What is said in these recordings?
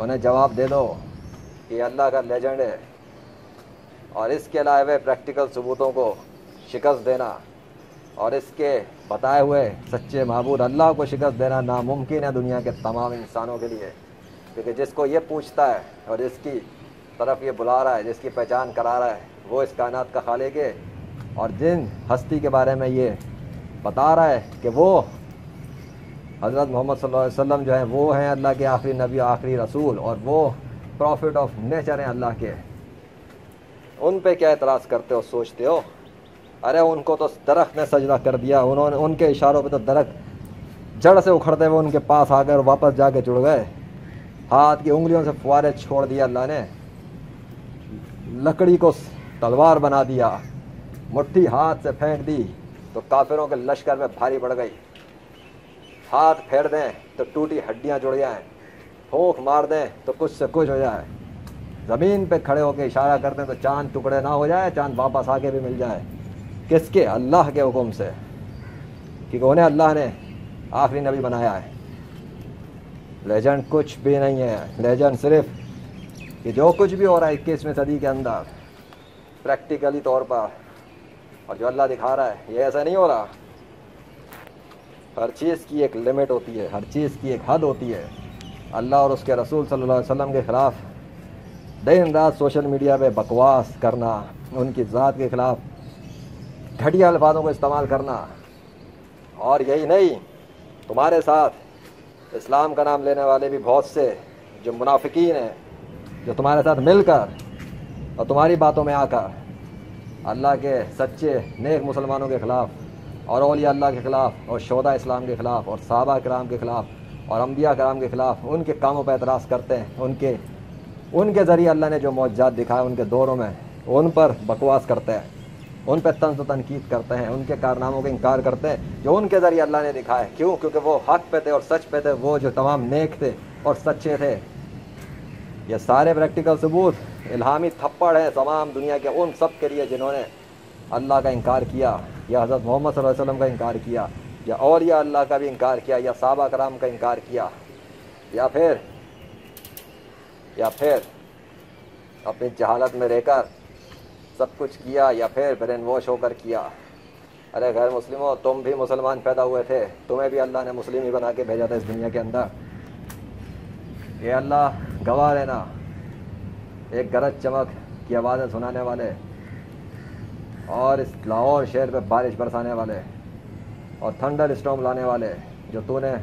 انہیں جواب دے دو کہ یہ اللہ کا لیجنڈ ہے، اور اس کے علاوہ پریکٹیکل ثبوتوں کو شکست دینا اور اس کے بتائے ہوئے سچے معبود اللہ کو شکست دینا ناممکن ہے دنیا کے تمام انسانوں کے لیے، کیونکہ جس کو یہ پوچھتا ہے اور جس کی طرف یہ بلا رہا ہے، جس کی پہچان کرا رہا ہے، وہ اس کائنات کا خالق ہے، اور جن ہستی کے بارے میں یہ بتا رہا ہے کہ وہ حضرت محمد صلی اللہ علیہ وسلم جو ہیں وہ ہیں اللہ کے آخری نبی، آخری رسول، اور وہ پروفٹ آف نیچر ہیں اللہ کے، ان پہ کیا اعتراض کرتے ہو، سوچتے ہو؟ ارے ان کو تو درخت نے سجدہ کر دیا، انہوں نے ان کے اشاروں پہ تو درخت جڑ سے اکھڑتے ہوئے ان کے پاس آ گئے اور واپس جا کے جڑ گئے، ہاتھ کی انگلیوں سے فوارے چھوڑ دیا اللہ نے، لکڑی کو تلوار بنا دیا، مٹھی ہاتھ سے پھینک دی تو کافروں کے لشکر میں بھاری پڑ گئی، ہاتھ پھیر دیں تو ٹوٹی ہڈیاں جڑ جائیں، پھونک مار دیں تو کچھ سے کچھ ہو جائے، زمین پہ کھڑے ہو کے اشارہ کرتے ہیں تو چاند ٹکڑے نہ ہو جائے، چاند واپس آ کے بھی مل جائے، کس کے؟ اللہ کے حکم سے، کیونکہ انہیں اللہ نے آخری نبی بنایا ہے۔ لیجنڈ کچھ بھی نہیں ہے، لیجنڈ صرف کہ جو کچھ بھی ہو رہا ہے 21ویں صدی کے اندر پریکٹیکلی طور پر، اور جو اللہ دکھا رہا ہے یہ ایسا نہیں ہو رہا، ہر چیز کی ایک لمٹ ہوتی ہے، ہر چیز کی ایک حد ہوتی ہے۔ اللہ اور اس کے رسول صلی اللہ علیہ وسلم کے خلاف دن رات سوشل میڈیا پہ بکواس کرنا، ان کی ذات کے خلاف گھٹیا الفاظوں کو استعمال کرنا، اور یہی نہیں، تمہارے ساتھ اسلام کا نام لینے والے بھی بہت سے جو منافقین ہیں، جو تمہارے ساتھ مل کر اور تمہاری باتوں میں آ کر اللہ کے سچے نیک مسلمانوں کے خلاف اور اولیاء اللہ کے خلاف اور شہداء اسلام کے خلاف اور صحابہ کرام کے خلاف اور انبیاء کرام کے خلاف ان کے کاموں پہ اعتراض کرتے ہیں، ان کے ذریعے اللہ نے جو معجزات دکھائے ان کے دوروں میں ان پر بکواس کرتے ہیں، ان پہ طنز و تنقید کرتے ہیں، ان کے کارناموں کا انکار کرتے ہیں جو ان کے ذریعے اللہ نے دکھائے۔ کیوں؟ کیونکہ وہ حق پہ تھے اور سچ پہ تھے، وہ جو تمام نیک تھے اور سچے تھے۔ یہ سارے پریکٹیکل ثبوت الہامی تھپڑ ہیں تمام دنیا کے ان سب کے لیے جنہوں نے اللہ کا انکار کیا، یا حضرت محمد صلی اللہ علیہ وسلم کا انکار کیا، یا اولیاء اللہ کا بھی انکار کیا، یا صحابہ کرام کا انکار کیا، یا پھر اپنی جہالت میں رہ کر سب کچھ کیا، یا پھر برین واش ہو کر کیا۔ ارے غیر مسلموں، تم بھی مسلمان پیدا ہوئے تھے، تمہیں بھی اللہ نے مسلم ہی بنا کے بھیجا تھا اس دنیا کے اندر۔ یہ اللہ گواہ رہنا، ایک گرج چمک کی آوازیں سنانے والے اور اس لاہور شہر پہ بارش برسانے والے اور تھنڈر اسٹارم لانے والے، جو تو نے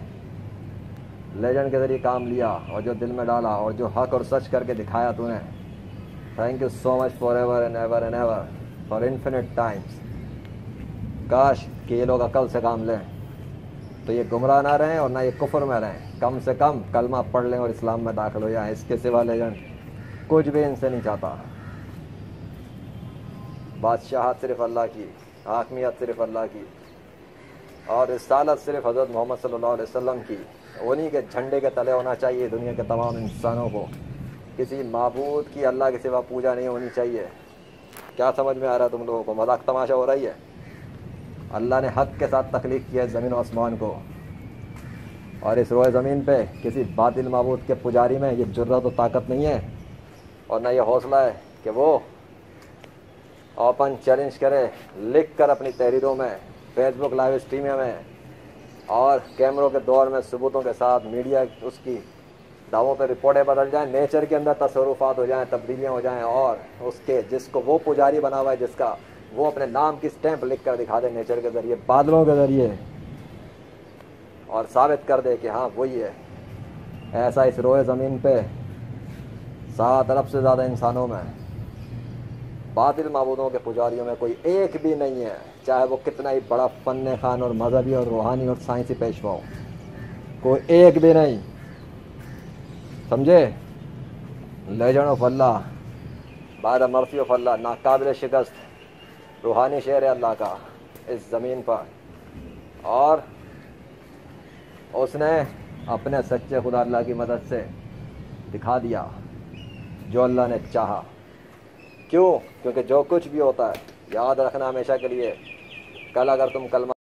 لیجنڈ کے ذریعے کام لیا اور جو دل میں ڈالا اور جو حق اور سچ کر کے دکھایا تو نے، thank you so much for ever and ever and ever for infinite Times. کاش کہ یہ لوگ عقل سے کام لیں تو یہ گمراہ نہ رہیں اور نہ یہ کفر میں رہیں، کم سے کم کلمہ پڑھ لیں اور اسلام میں داخل ہو جائیں۔ اس کے سوا لیجنڈ کچھ بھی ان سے نہیں چاہتا۔ بادشاہت صرف اللہ کی، حاکمیت صرف اللہ کی، اور رسالت صرف حضرت محمد صلی اللہ علیہ وسلم کی، انہی کے جھنڈے کے تلے ہونا چاہیے دنیا کے تمام انسانوں کو۔ کسی معبود کی اللہ کے سوا پوجا نہیں ہونی چاہیے۔ کیا سمجھ میں آ رہا ہے تم لوگوں کو؟ مذاق تماشا ہو رہی ہے؟ اللہ نے حق کے ساتھ تخلیق کیا ہے زمین و آسمان کو، اور اس روئے زمین پہ کسی باطل معبود کے پجاری میں یہ جرأت و طاقت نہیں ہے اور نہ یہ حوصلہ ہے کہ وہ اوپن چیلنج کرے، لکھ کر اپنی تحریروں میں، فیس بک لائیو اسٹریموں میں اور کیمروں کے دور میں ثبوتوں کے ساتھ میڈیا اس کی دعووں پہ رپورٹیں بدل جائیں، نیچر کے اندر تصرفات ہو جائیں، تبدیلیاں ہو جائیں، اور اس کے جس کو وہ پجاری بنا ہوا ہے، جس کا وہ اپنے نام کی سٹیمپ لکھ کر دکھا دے نیچر کے ذریعے، بادلوں کے ذریعے، اور ثابت کر دے کہ ہاں وہی ہے۔ ایسا اس روئے زمین پہ 7 ارب سے زیادہ انسانوں میں، باطل معبودوں کے پجاریوں میں کوئی ایک بھی نہیں ہے، چاہے وہ کتنا ہی بڑا فن خوان اور مذہبی اور روحانی اور سائنسی پیشوا ہو، کوئی ایک بھی نہیں، سمجھے؟ Legend of Allah, by the mercy of اللہ، ناقابل شکست روحانی شہر ہے اللہ کا اس زمین پر، اور اس نے اپنے سچے خدا اللہ کی مدد سے دکھا دیا جو اللہ نے چاہا۔ کیوں؟ کیونکہ جو کچھ بھی ہوتا ہے یاد رکھنا ہمیشہ کے لیے، کل اگر تم کلمہ